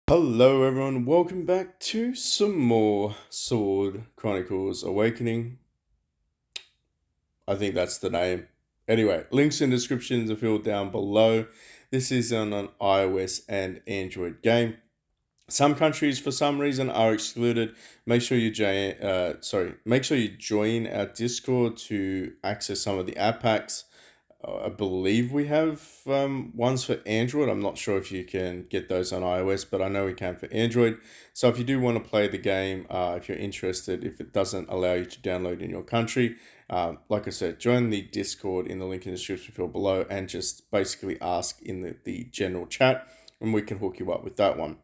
Hello everyone, welcome back to some more Sword Chronicles Awakening. I think that's the name. Anyway, links in descriptions are filled down below. This is on an iOS and Android game. Some countries, for some reason, are excluded. Make sure you join our Discord to access some of the app packs. I believe we have ones for Android. I'm not sure if you can get those on iOS, but I know we can for Android. So if you do want to play the game, if you're interested, if it doesn't allow you to download in your country, like I said, join the Discord in the link in the description field below and just basically ask in the general chat and we can hook you up with that one.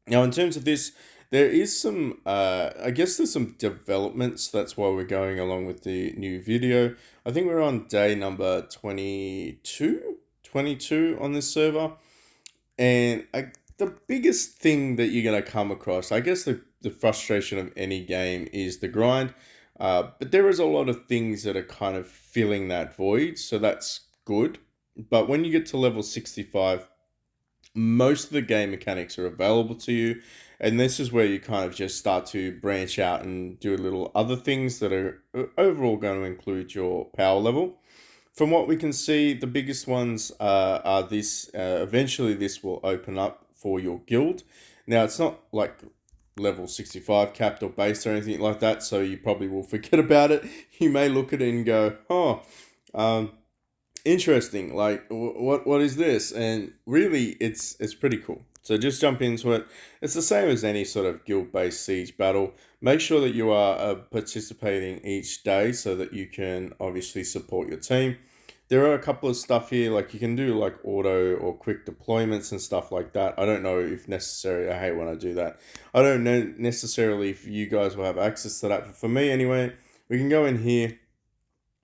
Now, in terms of this, there is some, I guess there's some developments. That's why we're going along with the new video. I think we're on day number 22 on this server. And the biggest thing that you're going to come across, I guess the frustration of any game is the grind. But there is a lot of things that are kind of filling that void. So that's good. But when you get to level 65, most of the game mechanics are available to you, and this is where you kind of just start to branch out and do a little other things that are overall going to include your power level. From what we can see, the biggest ones are this. Eventually, this will open up for your guild. Now, it's not like level 65 capped or based or anything like that, so you probably will forget about it. You may look at it and go, oh, interesting, like what is this? And really it's pretty cool. So just jump into it. It's the same as any sort of guild based siege battle. Make sure that you are participating each day so that you can obviously support your team. There are a couple of stuff here, like you can do like auto or quick deployments and stuff like that. I don't know if necessary. I hate when I do that. I don't know necessarily if you guys will have access to that, but for me anyway, we can go in here.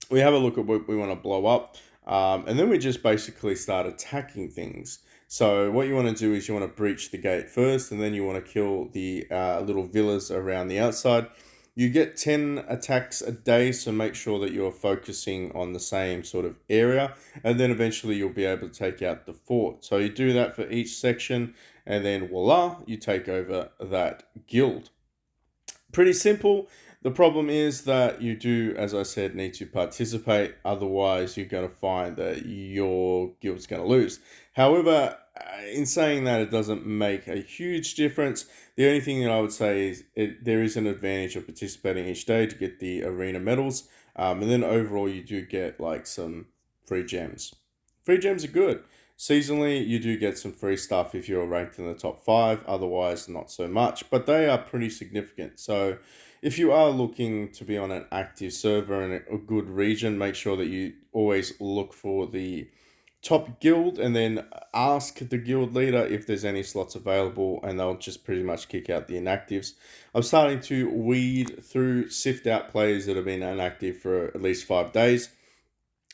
We have a look at what we want to blow up. And then we just basically start attacking things. So what you want to do is you want to breach the gate first, and then you want to kill the little villas around the outside. You get 10 attacks a day, so make sure that you're focusing on the same sort of area, and then eventually you'll be able to take out the fort. So you do that for each section, and then voila, you take over that guild. Pretty simple. The problem is that you do, as I said, need to participate. Otherwise, you're going to find that your guild's going to lose. However, in saying that, it doesn't make a huge difference. The only thing that I would say is there is an advantage of participating each day to get the arena medals. And then overall, you do get like some free gems. Free gems are good. Seasonally, you do get some free stuff if you're ranked in the top 5. Otherwise, not so much. But they are pretty significant. So if you are looking to be on an active server in a good region, make sure that you always look for the top guild and then ask the guild leader if there's any slots available, and they'll just pretty much kick out the inactives. I'm starting to weed through, sift out players that have been inactive for at least 5 days.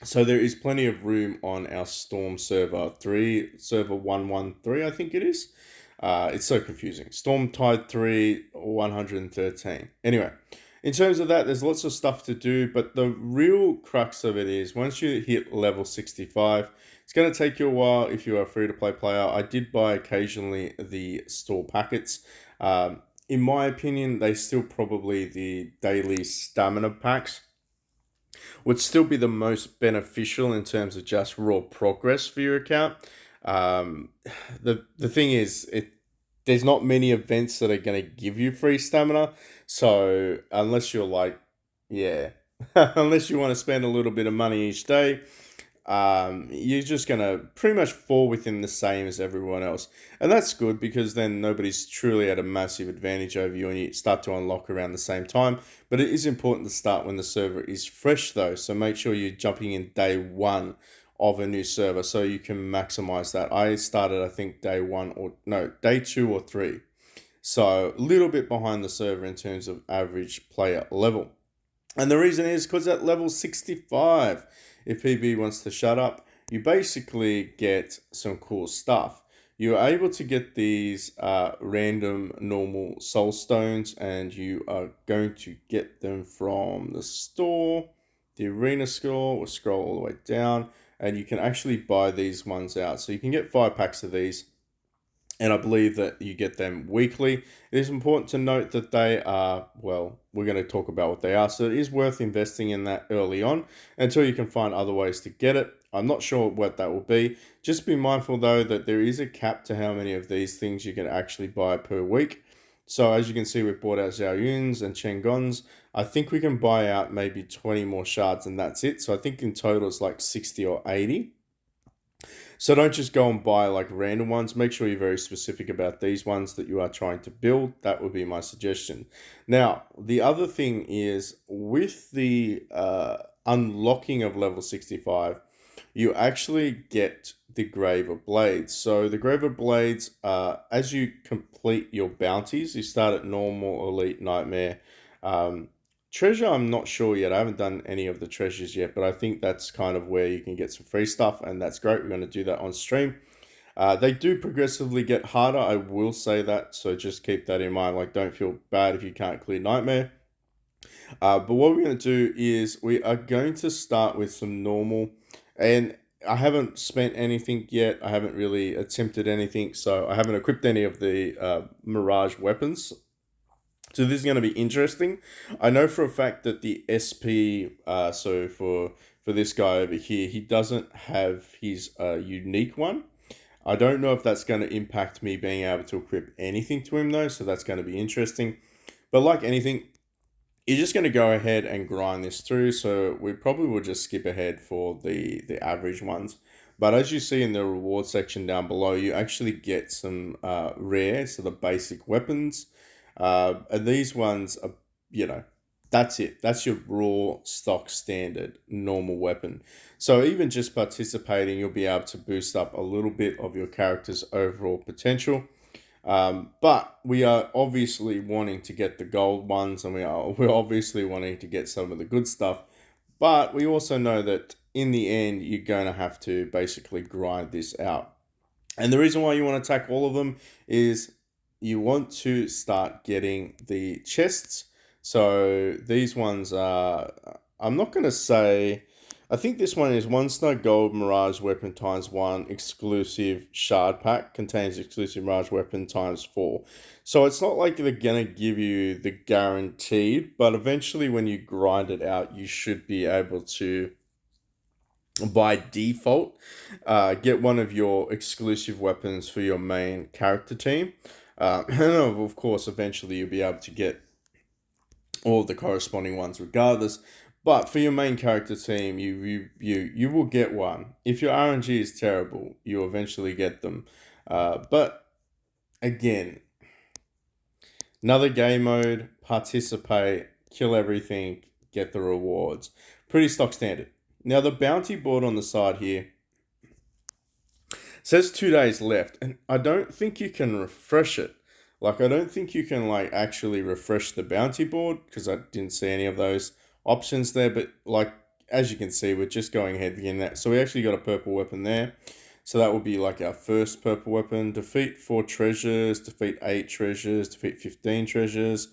So there is plenty of room on our Storm server 3, server 113, I think it is. It's so confusing. Storm Tide 3, 113. Anyway, in terms of that, there's lots of stuff to do, but the real crux of it is once you hit level 65, it's going to take you a while if you are a free-to-play player. I did buy occasionally the store packets. In my opinion, they still probably the daily stamina packs would still be the most beneficial in terms of just raw progress for your account. Um, the thing is, there's not many events that are going to give you free stamina. So unless you're like, yeah, unless you want to spend a little bit of money each day, you're just going to pretty much fall within the same as everyone else. And that's good because then nobody's truly at a massive advantage over you and you start to unlock around the same time. But it is important to start when the server is fresh though. So make sure you're jumping in day 1 of a new server so you can maximize that. I started, I think, day 2 or 3. So a little bit behind the server in terms of average player level. And the reason is because at level 65, if PB wants to shut up, you basically get some cool stuff. You're able to get these random normal soul stones, and you are going to get them from the store, the arena store. We'll scroll all the way down, and you can actually buy these ones out. So you can get 5 packs of these. and I believe that you get them weekly. It is important to note that they are, well, we're going to talk about what they are, so it is worth investing in that early on until you can find other ways to get it. I'm not sure what that will be. Just be mindful though that there is a cap to how many of these things you can actually buy per week. So as you can see, we've bought out Zhao Yun's and Chen Gong's. I think we can buy out maybe 20 more shards and that's it. So I think in total it's like 60 or 80. So don't just go and buy like random ones. Make sure you're very specific about these ones that you are trying to build. That would be my suggestion. Now, the other thing is with the unlocking of level 65, you actually get the Grave of Blades. So the Grave of Blades, as you complete your bounties, you start at normal, elite, nightmare. Treasure, I'm not sure yet. I haven't done any of the treasures yet, but I think that's kind of where you can get some free stuff, and that's great. We're going to do that on stream. They do progressively get harder, I will say that, so just keep that in mind. Like, don't feel bad if you can't clear Nightmare. But what we're going to do is we are going to start with some normal, and I haven't spent anything yet. I haven't really attempted anything, so I haven't equipped any of the Mirage weapons. So this is going to be interesting. I know for a fact that the SP, so for this guy over here, he doesn't have his unique one. I don't know if that's going to impact me being able to equip anything to him though, so that's going to be interesting. But like anything, you're just going to go ahead and grind this through. So we probably will just skip ahead for the average ones. But as you see in the reward section down below, you actually get some rare, so the basic weapons. And these ones are, you know, that's it. That's your raw stock standard normal weapon. So even just participating, you'll be able to boost up a little bit of your character's overall potential. But we are obviously wanting to get the gold ones, and we're obviously wanting to get some of the good stuff. But we also know that in the end, you're going to have to basically grind this out. And the reason why you want to attack all of them is you want to start getting the chests. So these ones are, I'm not going to say, I think this one is 1 snow gold Mirage weapon times 1 exclusive shard pack contains exclusive Mirage weapon times 4. So it's not like they're going to give you the guaranteed, but eventually when you grind it out, you should be able to, by default, get one of your exclusive weapons for your main character team. And of course, eventually you'll be able to get all of the corresponding ones regardless. But for your main character team, you will get one. If your RNG is terrible, you'll eventually get them. But again, another game mode, participate, kill everything, get the rewards. Pretty stock standard. Now the bounty board on the side here says 2 days left, and I don't think you can refresh it. Like, I don't think you can like actually refresh the bounty board because I didn't see any of those options there. But like, as you can see, we're just going ahead again. That so we actually got a purple weapon there. So that would be like our first purple weapon. Defeat 4 treasures, defeat 8 treasures, defeat 15 treasures.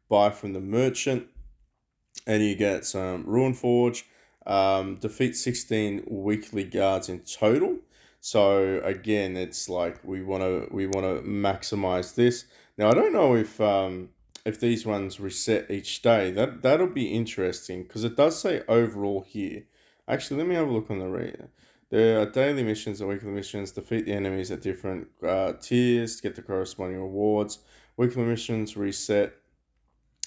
Buy from the merchant, and you get some Ruin Forge. Defeat 16 weekly guards in total. So again, it's like we want to maximize this. Now I don't know if these ones reset each day. That'll be interesting because it does say overall here. Actually, let me have a look on the reader. There are daily missions and weekly missions. Defeat the enemies at different tiers. Get the corresponding rewards. Weekly missions reset.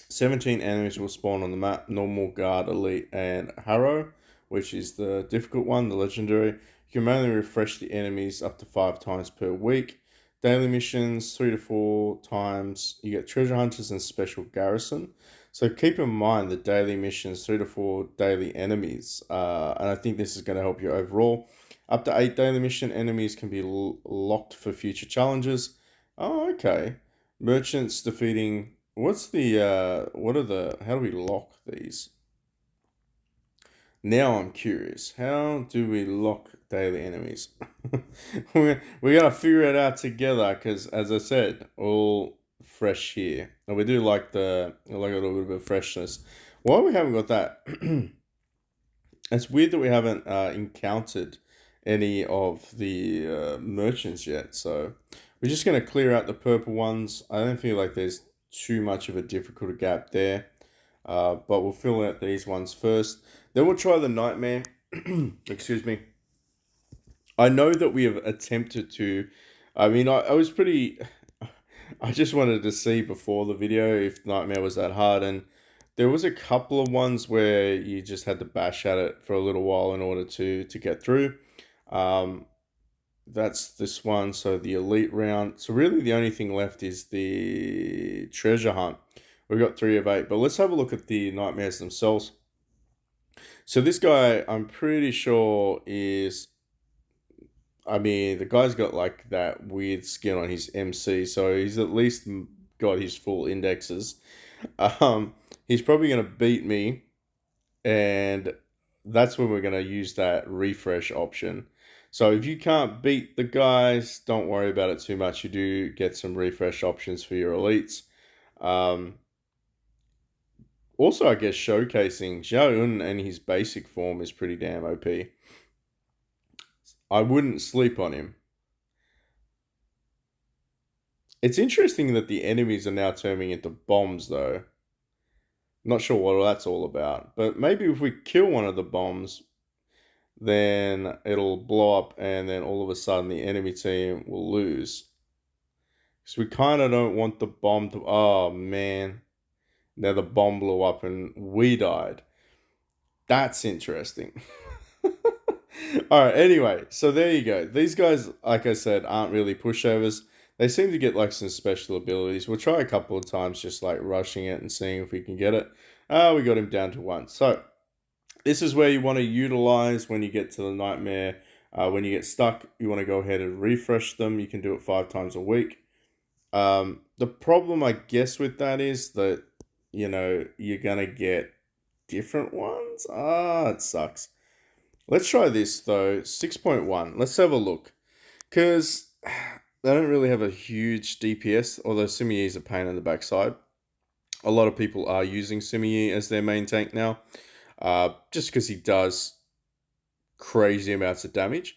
17 enemies will spawn on the map. Normal, guard, elite, and harrow, which is the difficult one, the legendary. You can manually refresh the enemies up to 5 times per week. Daily missions, 3 to 4 times. You get treasure hunters and special garrison. So keep in mind the daily missions, 3 to 4 daily enemies. And I think this is going to help you overall. Up to 8 daily mission enemies can be locked for future challenges. Oh, okay. Merchants defeating... What's the, how do we lock these? Now I'm curious. How do we lock daily enemies? We're going to figure it out together because, as I said, all fresh here. And we do like a little bit of freshness. Why we haven't got that? It's weird that we haven't encountered any of the merchants yet. So We're just going to clear out the purple ones. I don't feel like there's too much of a difficult gap there. But we'll fill out these ones first. Then we'll try the Nightmare. Excuse me. I know that we have attempted to. I mean, I was pretty. I just wanted to see before the video if Nightmare was that hard, and there was a couple of ones where you just had to bash at it for a little while in order to get through. Um, that's this one, so the elite round. So really, the only thing left is the treasure hunt. We've got 3 of 8, but let's have a look at the nightmares themselves. So this guy, I'm pretty sure is. I mean, the guy's got like that weird skin on his MC, so he's at least got his full indexes. He's probably gonna beat me, and that's when we're gonna use that refresh option. So if you can't beat the guys, don't worry about it too much. You do get some refresh options for your elites. Um, Also, I guess showcasing Zhao and his basic form is pretty damn OP. I wouldn't sleep on him. It's interesting that the enemies are now turning into bombs, though. Not sure what that's all about. But maybe if we kill one of the bombs, then it'll blow up, and then all of a sudden the enemy team will lose. So we kind of don't want the bomb to. Oh, man. Now the bomb blew up and we died. That's interesting. All right, anyway, so there you go. These guys, like I said, aren't really pushovers. They seem to get like some special abilities. We'll try a couple of times just like rushing it and seeing if we can get it. We got him down to 1. So this is where you want to utilize when you get to the nightmare. When you get stuck, you want to go ahead and refresh them. You can do it 5 times a week. The problem, I guess, with that is that, you're going to get different ones. It sucks. Let's try this, though. 6.1. Let's have a look. Because they don't really have a huge DPS, although Simiyi is a pain in the backside. A lot of people are using Simiyi as their main tank now. Just because he does crazy amounts of damage.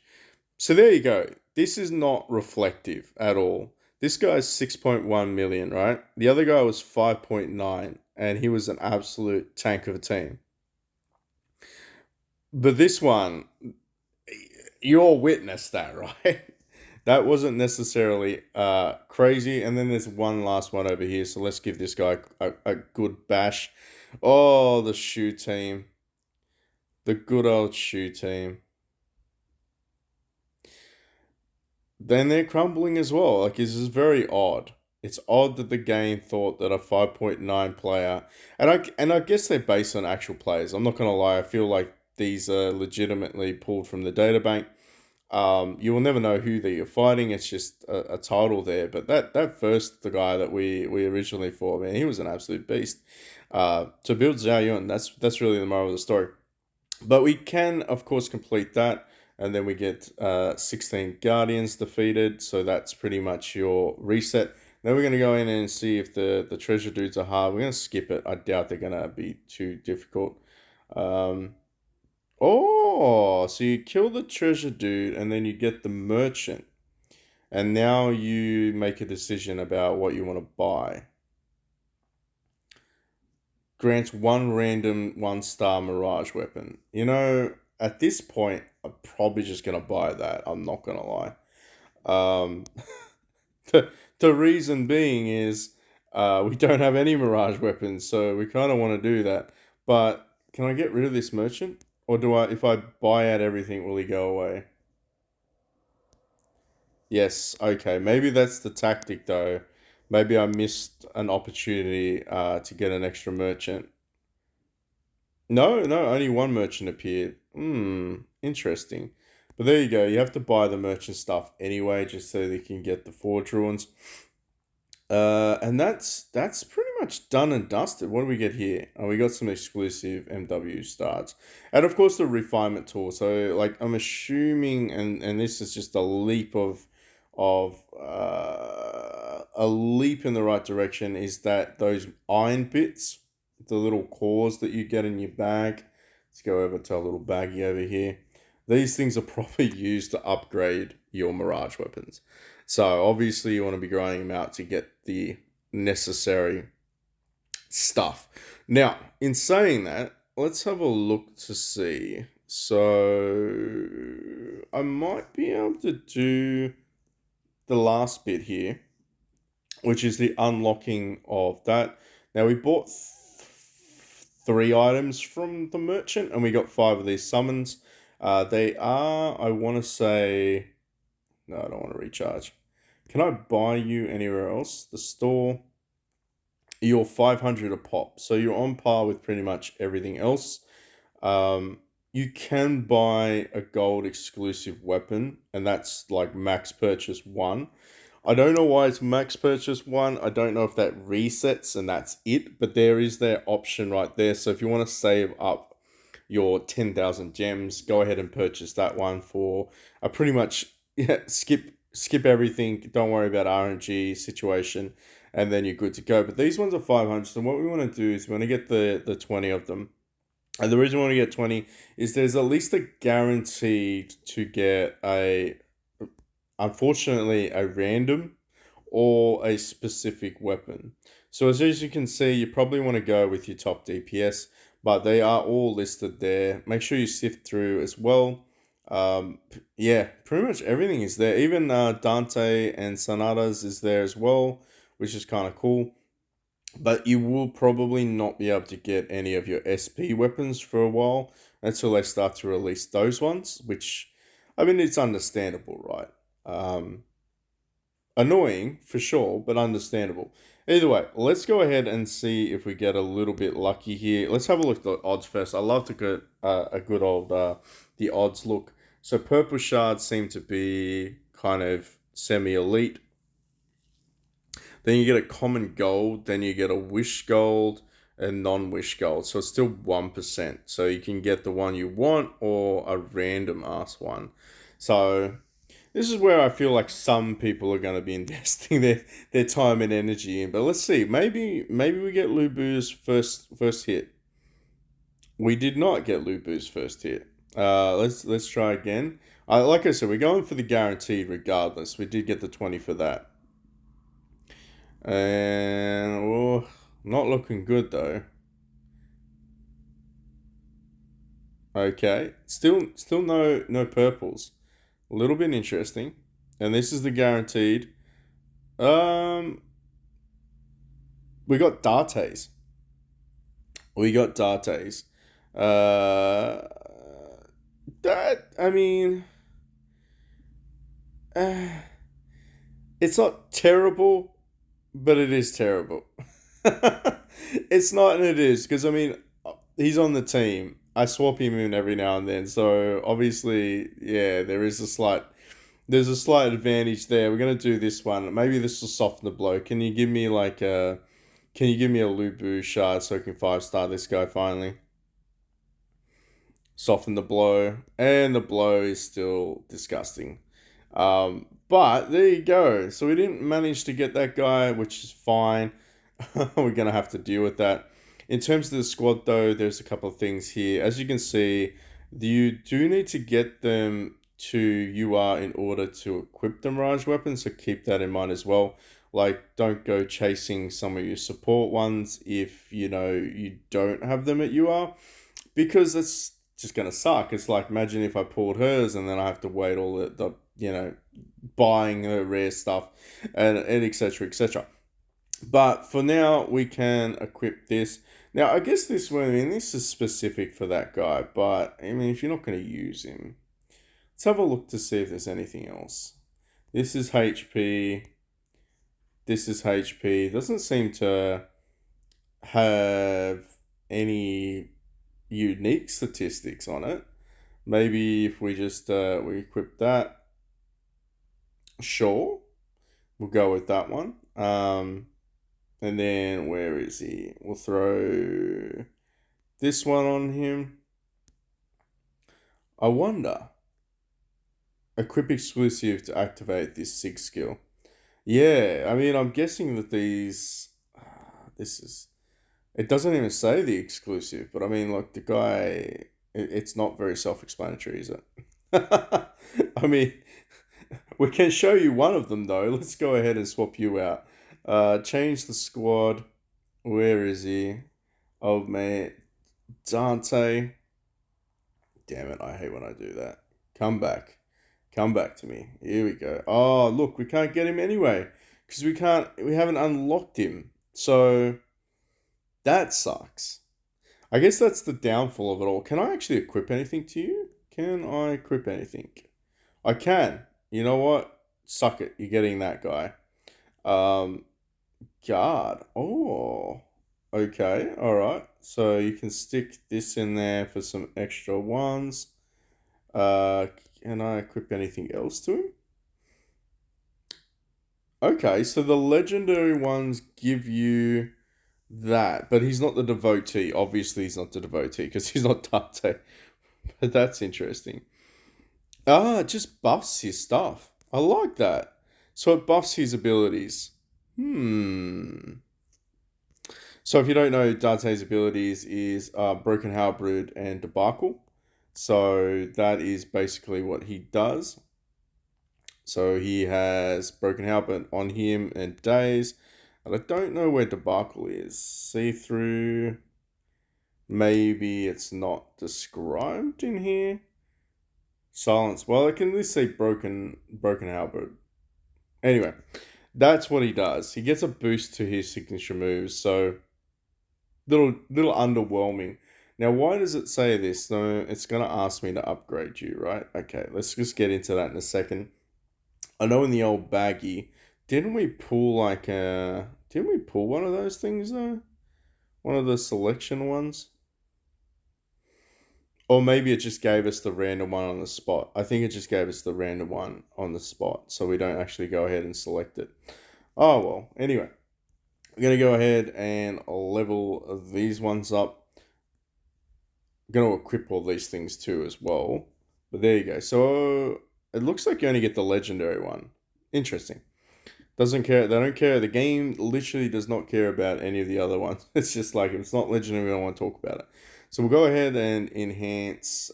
So there you go. This is not reflective at all. This guy's 6.1 million, right? The other guy was 5.9, and he was an absolute tank of a team. But this one, you all witnessed that, right? That wasn't necessarily crazy. And then there's one last one over here. So let's give this guy a good bash. Oh, the shoe team. The good old shoe team. Then they're crumbling as well. Like, this is very odd. It's odd that the game thought that a 5.9 player, and I guess they're based on actual players. I'm not gonna lie. I feel like these are legitimately pulled from the databank. You will never know who that you're fighting. It's just a title there. But that first, the guy that we originally fought, man, he was an absolute beast. To build Zhao Yun, that's really the moral of the story. But we can, of course, complete that. And then we get 16 Guardians defeated. So that's pretty much your reset. Then we're going to go in and see if the treasure dudes are hard. We're going to skip it. I doubt they're going to be too difficult. Oh, so you kill the treasure dude and then you get the merchant. And now you make a decision about what you want to buy. Grants 1 random 1-star Mirage weapon. At this point, I'm probably just going to buy that. I'm not going to lie. The reason being is we don't have any Mirage weapons, so we kind of want to do that. But can I get rid of this merchant? Or if I buy out everything, will he go away? Yes, okay. Maybe that's the tactic, though. Maybe I missed an opportunity to get an extra merchant. No, only 1 merchant appeared. Interesting. But there you go. You have to buy the merchant stuff anyway, just so they can get the forge ruins. And that's pretty much done and dusted. What do we get here? Oh, we got some exclusive MW starts, and of course the refinement tool. So like I'm assuming, and this is just a leap of a leap in the right direction. Is that those iron bits, the little cores that you get in your bag? Let's go over to a little baggie over here. These things are probably used to upgrade your Mirage weapons. So obviously you want to be grinding them out to get the necessary stuff. Now, in saying that, let's have a look to see. So I might be able to do the last bit here, which is the unlocking of that. Now we bought 3 items from the merchant, and we got 5 of these summons. They are, I want to say, no, I don't want to recharge. Can I buy you anywhere else? The store. You're 500 a pop, so you're on par with pretty much everything else. You can buy a gold exclusive weapon, and that's like max purchase 1. I don't know why it's max purchase 1. I don't know if that resets and that's it, but there is their option right there. So if you want to save up your 10,000 gems, go ahead and purchase that one for a pretty much, yeah, skip everything. Don't worry about RNG situation, and then you're good to go. But these ones are 500. So what we want to do is we want to get the 20 of them. And the reason we want to get 20 is there's at least a guaranteed to get unfortunately, a random or a specific weapon. So as you can see, you probably want to go with your top DPS, but they are all listed there. Make sure you sift through as well. Yeah, pretty much everything is there. Even Dante and Sonata's is there as well, which is kind of cool. But you will probably not be able to get any of your SP weapons for a while until they start to release those ones, which, I mean, it's understandable, right? Annoying for sure, but understandable. Either way, let's go ahead and see if we get a little bit lucky here. Let's have a look at the odds first. I love to get a good old the odds look. So purple shards seem to be kind of semi-elite. Then you get a common gold, then you get a wish gold and non-wish gold. So it's still 1%. So you can get the one you want or a random ass one. So this is where I feel like some people are going to be investing their time and energy in. But let's see. Maybe we get Lubu's first hit. We did not get Lubu's first hit. Let's try again. Like I said, we're going for the guaranteed regardless. We did get the 20 for that. And oh, not looking good though. Okay, still no purples. A little bit interesting, and this is the guaranteed. Um, we got Dartes. We got Dartes. Uh, that I mean, uh, it's not terrible, but it is terrible. It's not, and it is because I mean, he's on the team. I swap him in every now and then, so obviously, yeah, there's a slight advantage there. We're gonna do this one. Maybe this will soften the blow. Can you give me can you give me a Lubu shard so I can 5-star this guy finally? Soften the blow, and the blow is still disgusting. But there you go. So we didn't manage to get that guy, which is fine. We're gonna have to deal with that. In terms of the squad, though, there's a couple of things here. As you can see, you do need to get them to UR in order to equip the Mirage weapons, so keep that in mind as well. Like, don't go chasing some of your support ones if, you don't have them at UR, because that's just going to suck. It's like, imagine if I pulled hers and then I have to wait all the buying the rare stuff and etc, etc. But for now, we can equip this. Now, I guess this one, I mean, this is specific for that guy, but, I mean, if you're not going to use him, let's have a look to see if there's anything else. This is HP. This is HP. Doesn't seem to have any unique statistics on it. Maybe if we just, we equip that. Sure. We'll go with that one. And then where is he? We'll throw this one on him. I wonder. Equip exclusive to activate this SIG skill. Yeah, I mean, I'm guessing that these. This is. It doesn't even say the exclusive, but I mean, like, the guy. It's not very self explanatory, is it? I mean, We can show you one of them though. Let's go ahead and swap you out. Change the squad. Where is he? Old man Dante. Damn it, I hate when I do that. Come back. Come back to me. Here we go. Oh, look, we can't get him anyway. Because we haven't unlocked him. So that sucks. I guess that's the downfall of it all. Can I actually equip anything to you? Can I equip anything? I can. You know what? Suck it. You're getting that guy. Um, Guard. Oh. Okay. All right. So you can stick this in there for some extra ones. Uh, can I equip anything else to him? Okay, so the legendary ones give you that, but he's not the devotee. Obviously, he's not the devotee because he's not Dante. But that's interesting. Ah, it just buffs his stuff. I like that. So it buffs his abilities. So if you don't know, Dante's abilities is Broken Halberd and Debacle. So that is basically what he does. So he has Broken Halberd on him and Daze. And I don't know where Debacle is. See through. Maybe it's not described in here. Silence. Well, I can at least say Broken Halberd. Anyway, that's what he does. He gets a boost to his signature moves. So little underwhelming. Now, why does it say this? No, it's gonna ask me to upgrade you, right? Okay, let's just get into that in a second. I know in the old baggie, didn't we pull didn't we pull one of those things though? One of the selection ones? Or maybe it just gave us the random one on the spot. I think it just gave us the random one on the spot, so we don't actually go ahead and select it. Oh well, anyway. We're going to go ahead and level these ones up. I'm going to equip all these things too as well. But there you go. So it looks like you only get the legendary one. Interesting. Doesn't care. They don't care. The game literally does not care about any of the other ones. It's just like, if it's not legendary, we don't want to talk about it. So we'll go ahead and enhance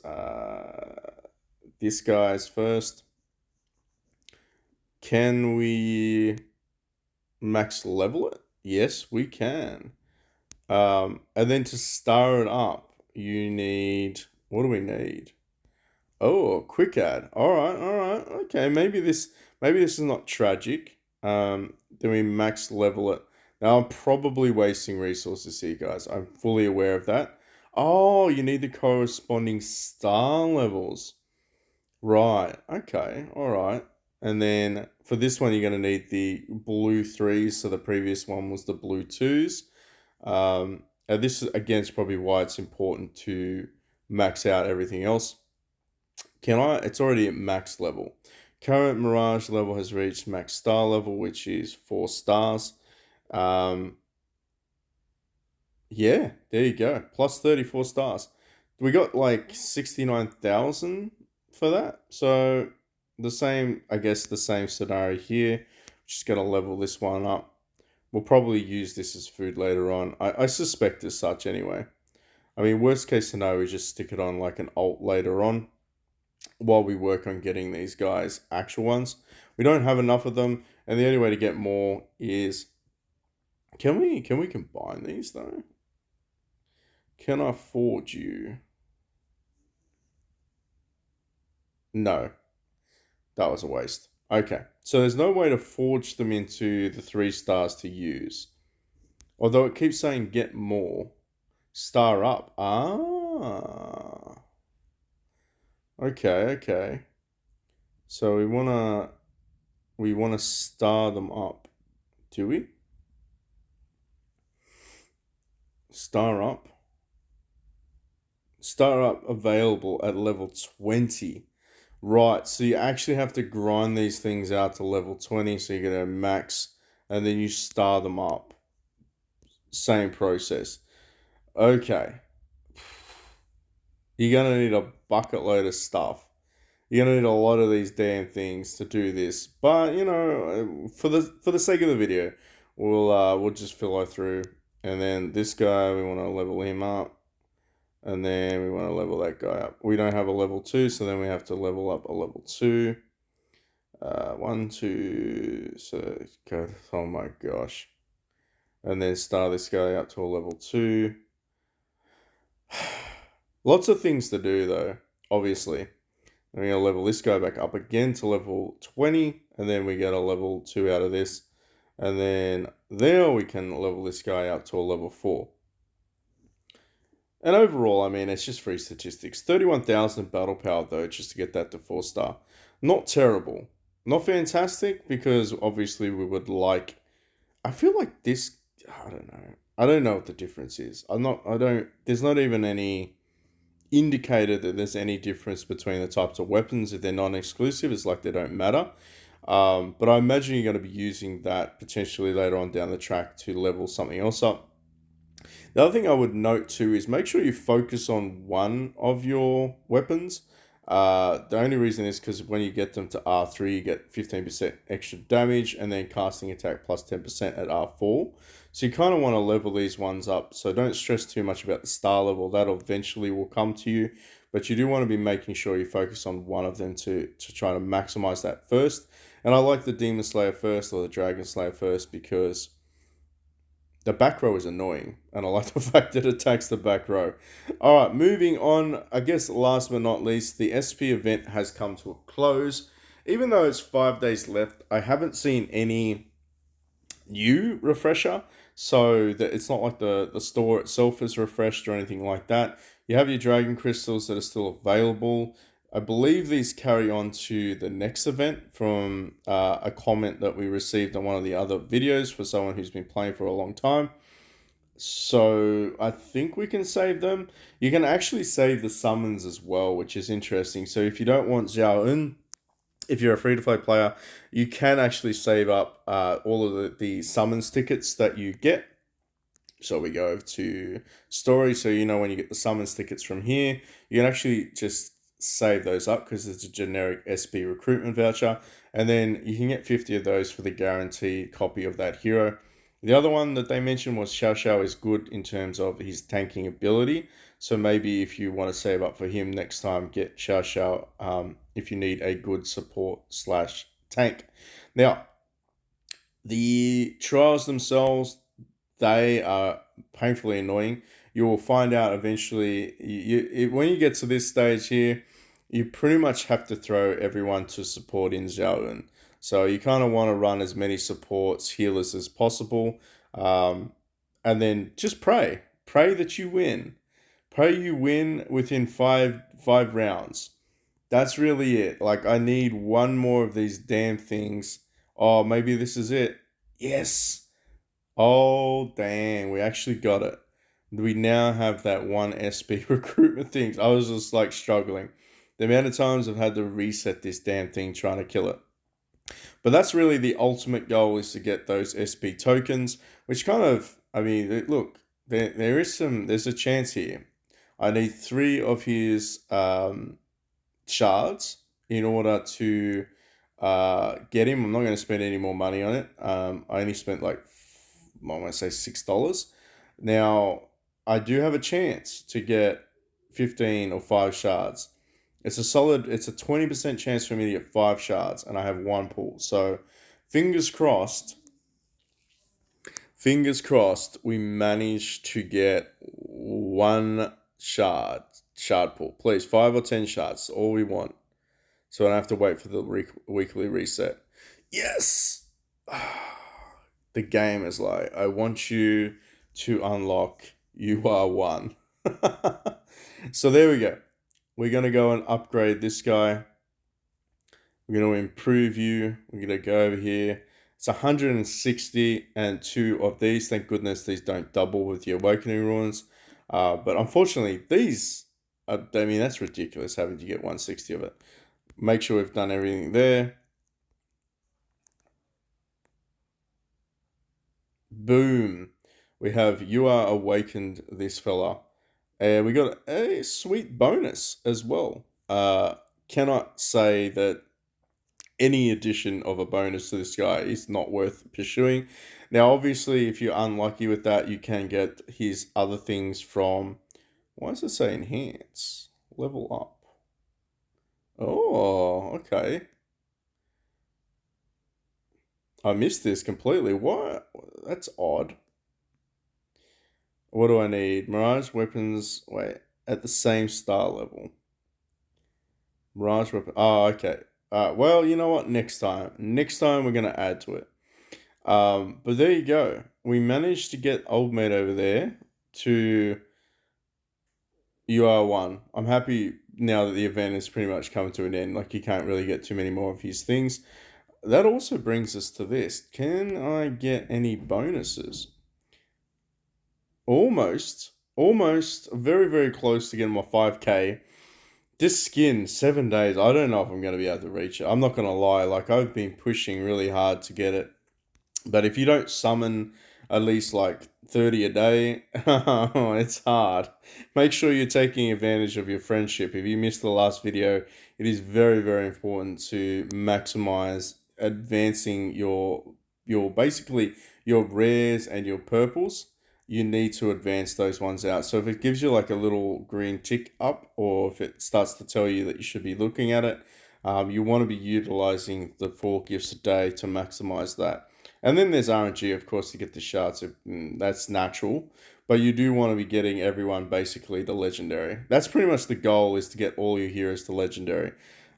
this guy's first. Can we max level it? Yes, we can. And then to star it up, you need, what do we need? Oh, quick add. All right. Okay, maybe this is not tragic. Then we max level it. Now I'm probably wasting resources here, guys. I'm fully aware of that. Oh, you need the corresponding star levels. Right. Okay. All right. And then for this one, you're going to need the blue 3s. So the previous one was the blue 2s. And this, again, is probably why it's important to max out everything else. It's already at max level. Current Mirage level has reached max star level, which is 4 stars. Yeah, there you go. Plus 34 stars. We got like 69,000 for that. So I guess the same scenario here. Just going to level this one up. We'll probably use this as food later on. I suspect as such anyway. I mean, worst case scenario, we just stick it on like an alt later on while we work on getting these guys actual ones. We don't have enough of them, and the only way to get more is... Can we combine these though? Can I forge you? No. That was a waste. Okay, so there's no way to forge them into the 3 stars to use. Although it keeps saying get more. Star up. Ah. Okay. So we wanna star them up. Do we? Star up. Star up available at level 20. Right, so you actually have to grind these things out to level 20, so you get a max, and then you star them up. Same process. Okay. You're going to need a bucket load of stuff. You're going to need a lot of these damn things to do this. But, for the sake of the video, we'll just follow through. And then this guy, we want to level him up. And then we want to level that guy up. We don't have a level 2, so then we have to level up a level 2. One, two, so go, oh my gosh. And then star this guy up to a level 2. Lots of things to do though, obviously. We're going to level this guy back up again to level 20, and then we get a level 2 out of this. And then there we can level this guy up to a level 4. And overall, I mean, it's just free statistics. 31,000 battle power, though, just to get that to 4-star. Not terrible. Not fantastic, because obviously we would like... I feel like this... I don't know. I don't know what the difference is. There's not even any indicator that there's any difference between the types of weapons. If they're non-exclusive, it's like they don't matter. But I imagine you're going to be using that potentially later on down the track to level something else up. The other thing I would note too is make sure you focus on one of your weapons. The only reason is because when you get them to R3, you get 15% extra damage and then casting attack plus 10% at R4. So you kind of want to level these ones up. So don't stress too much about the star level. That eventually will come to you. But you do want to be making sure you focus on one of them to try to maximize that first. And I like the Demon Slayer first or the Dragon Slayer first because the back row is annoying, and I like the fact that it attacks the back row. All right, moving on. I guess last but not least, the SP event has come to a close. Even though it's 5 days left, I haven't seen any new refresher, so that it's not like the store itself is refreshed or anything like that. You have your dragon crystals that are still available. I believe these carry on to the next event from a comment that we received on one of the other videos for someone who's been playing for a long time. So I think we can save them. You can actually save the summons as well, which is interesting. So if you don't want Zhao, if you're a free-to-play player, you can actually save up all of the summons tickets that you get. So we go over to story. So you know when you get the summons tickets from here, you can actually just save those up because it's a generic SP recruitment voucher. And then you can get 50 of those for the guaranteed copy of that hero. The other one that they mentioned was Qiao is good in terms of his tanking ability. So maybe if you want to save up for him next time, get Qiao if you need a good support / tank. Now, the trials themselves, they are painfully annoying. You will find out eventually, when you get to this stage here, you pretty much have to throw everyone to support in Zhao. So you kind of want to run as many supports, healers as possible. And then just pray. Pray that you win. Pray you win within five rounds. That's really it. Like, I need one more of these damn things. Oh, maybe this is it. Yes. Oh, dang. We actually got it. We now have that one SB recruitment thing. I was just like struggling. The amount of times I've had to reset this damn thing trying to kill it. But that's really the ultimate goal, is to get those SP tokens, which kind of, I mean, look, there's a chance here. I need 3 of his shards in order to get him. I'm not going to spend any more money on it. I only spent like, I want to say $6. Now, I do have a chance to get 15 or 5 shards. It's a 20% chance for me to get 5 shards, and I have 1 pull. So, fingers crossed, we manage to get 1 shard pull. Please, 5 or 10 shards, all we want. So I don't have to wait for the weekly reset. Yes! The game is like, I want you to unlock, you are 1. So there we go. We're going to go and upgrade this guy. We're going to improve you. We're going to go over here. It's 160 and 2 of these. Thank goodness these don't double with the Awakening Ruins. But unfortunately, these, I mean, that's ridiculous having to get 160 of it. Make sure we've done everything there. Boom. We have You Are Awakened this fella. And we got a sweet bonus as well. Cannot say that any addition of a bonus to this guy is not worth pursuing. Now, obviously, if you're unlucky with that, you can get his other things from... Why does it say enhance? Level up. Oh, okay. I missed this completely. What? That's odd. What do I need? Mirage Weapons, wait, at the same star level. Mirage Weapon. Oh, okay. Well, you know what? Next time. Next time we're going to add to it. But there you go. We managed to get Old Mate over there to UR1. I'm happy now that the event is pretty much coming to an end. Like, you can't really get too many more of his things. That also brings us to this. Can I get any bonuses? Almost, very, very close to getting my 5k. This skin, 7 days, I don't know if I'm going to be able to reach it. I'm not going to lie, like, I've been pushing really hard to get it. But if you don't summon at least like 30 a day, it's hard. Make sure you're taking advantage of your friendship. If you missed the last video, it is very, very important to maximize advancing your basically your rares and your purples. You need to advance those ones out. So if it gives you like a little green tick up, or if it starts to tell you that you should be looking at it, you want to be utilizing the 4 gifts a day to maximize that. And then there's RNG, of course, to get the shards. That's natural. But you do want to be getting everyone basically to legendary. That's pretty much the goal, is to get all your heroes to legendary.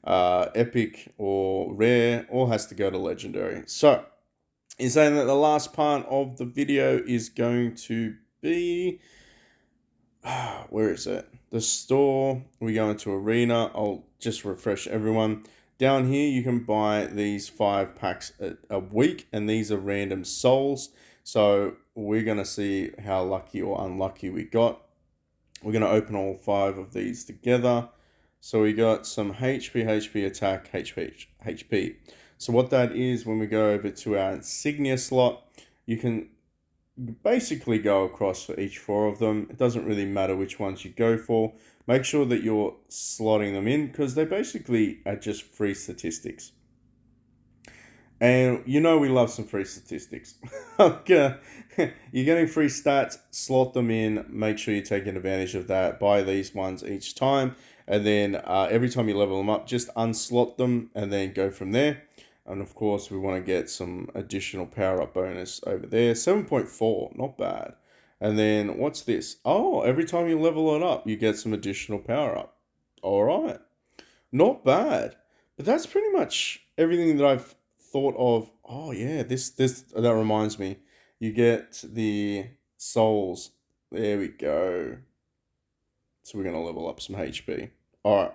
Epic or rare, all has to go to legendary. So, in saying that, the last part of the video is going to be... where is it? The store. We go into arena. I'll just refresh everyone. Down here, you can buy these 5 packs a week, and these are random souls. So we're going to see how lucky or unlucky we got. We're going to open all 5 of these together. So we got some HP, attack, HP. So what that is, when we go over to our insignia slot, you can basically go across for each 4 of them. It doesn't really matter which ones you go for. Make sure that you're slotting them in, because they basically are just free statistics. And you know we love some free statistics. Okay. You're getting free stats, slot them in, make sure you're taking advantage of that. Buy these ones each time, and then every time you level them up, just unslot them and then go from there. And of course, we want to get some additional power-up bonus over there. 7.4, not bad. And then, what's this? Oh, every time you level it up, you get some additional power-up. All right. Not bad. But that's pretty much everything that I've thought of. Oh, yeah, that reminds me. You get the souls. There we go. So we're going to level up some HP. All right.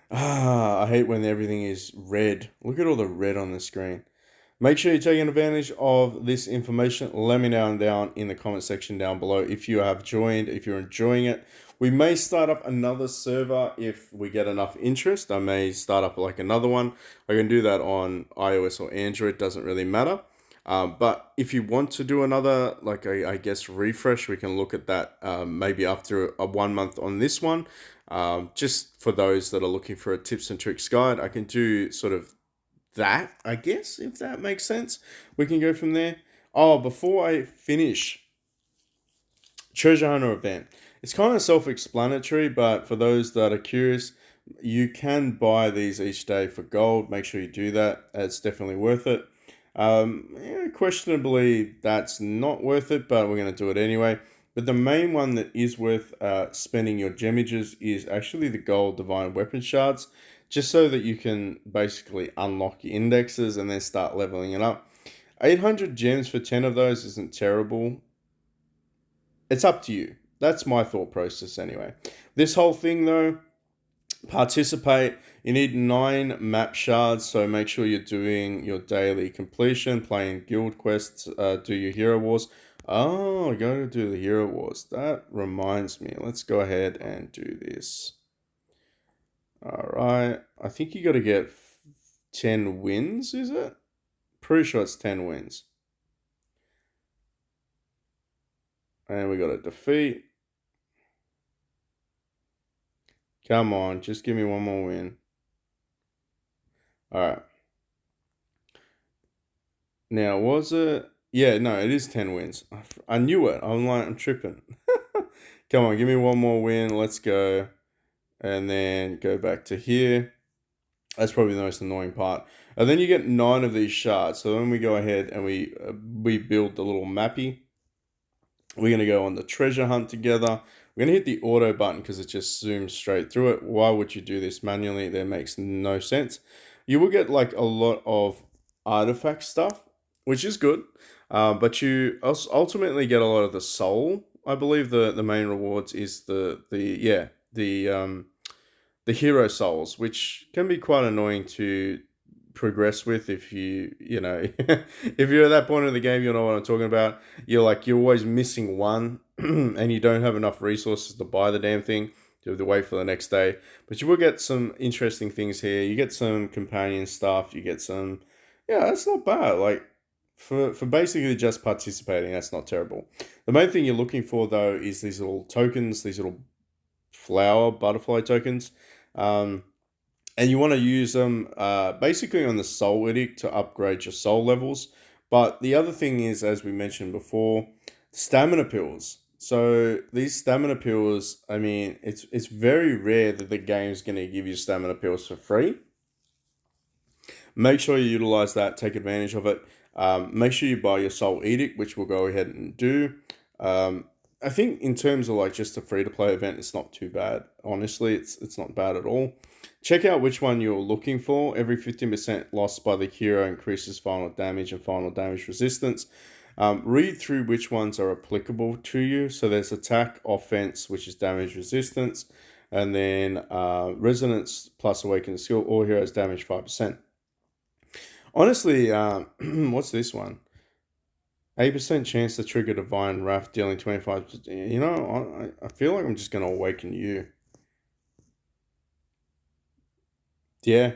I hate when everything is red. Look at all the red on the screen. Make sure you're taking advantage of this information. Let me know down in the comment section down below if you have joined, if you're enjoying it. We may start up another server if we get enough interest. I may start up like another one. I can do that on iOS or Android, doesn't really matter. But if you want to do another, like I guess, refresh, we can look at that maybe after a 1 month on this one. Just for those that are looking for a tips and tricks guide, I can do sort of that, I guess, if that makes sense. We can go from there. Oh, before I finish, treasure hunter event. It's kind of self-explanatory, but for those that are curious, you can buy these each day for gold. Make sure you do that. It's definitely worth it. Questionably, that's not worth it, but we're going to do it anyway. But the main one that is worth spending your gemages is actually the gold divine weapon shards, just so that you can basically unlock your indexes and then start leveling it up. 800 gems for 10 of those isn't terrible. It's up to you. That's my thought process anyway. This whole thing though, participate. You need 9 map shards, so make sure you're doing your daily completion, playing guild quests, do your hero wars. Oh, go to do the hero wars. That reminds me. Let's go ahead and do this. All right. I think you got to get 10 wins, is it? Pretty sure it's 10 wins. And we got a defeat. Come on, just give me one more win. All right. Now, was it? Yeah, no, it is 10 wins. I knew it. I'm tripping. Come on, give me one more win. Let's go. And then go back to here. That's probably the most annoying part. And then you get 9 of these shards. So when we go ahead and we build the little mappy, we're going to go on the treasure hunt together. We're going to hit the auto button because it just zooms straight through it. Why would you do this manually? That makes no sense. You will get like a lot of artifact stuff, which is good. But you ultimately get a lot of the soul. I believe the main rewards is the hero souls, which can be quite annoying to progress with if you know if you're at that point of the game, you know what I'm talking about. You're always missing one and you don't have enough resources to buy the damn thing. You have to wait for the next day. But you will get some interesting things here. You get some companion stuff, you get some, yeah, that's not bad. Like for basically just participating, that's not terrible. The main thing you're looking for though is these little tokens, these little flower butterfly tokens. And you want to use them basically on the soul edict to upgrade your soul levels. But the other thing is, as we mentioned before, stamina pills. So these stamina pills, I mean, it's very rare that the game's going to give you stamina pills for free. Make sure you utilize that, take advantage of it. Make sure you buy your soul edict, which we'll go ahead and do. I think in terms of like just a free-to-play event, it's not too bad. Honestly, it's not bad at all. Check out which one you're looking for. Every 15% loss by the hero increases final damage and final damage resistance. Read through which ones are applicable to you. So there's attack, offense, which is damage resistance, and then resonance plus awakened skill. All heroes damage 5%. Honestly, what's this one? 8% chance to trigger Divine Wrath, dealing 25%. You know, I feel like I'm just going to awaken you. Yeah.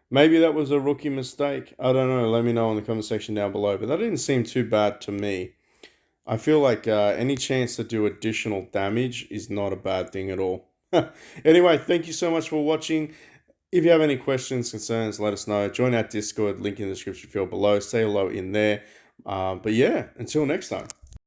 Maybe that was a rookie mistake. I don't know. Let me know in the comment section down below. But that didn't seem too bad to me. I feel like any chance to do additional damage is not a bad thing at all. Anyway, thank you so much for watching. If you have any questions, concerns, let us know. Join our Discord, link in the description field below. Say hello in there. But yeah, until next time.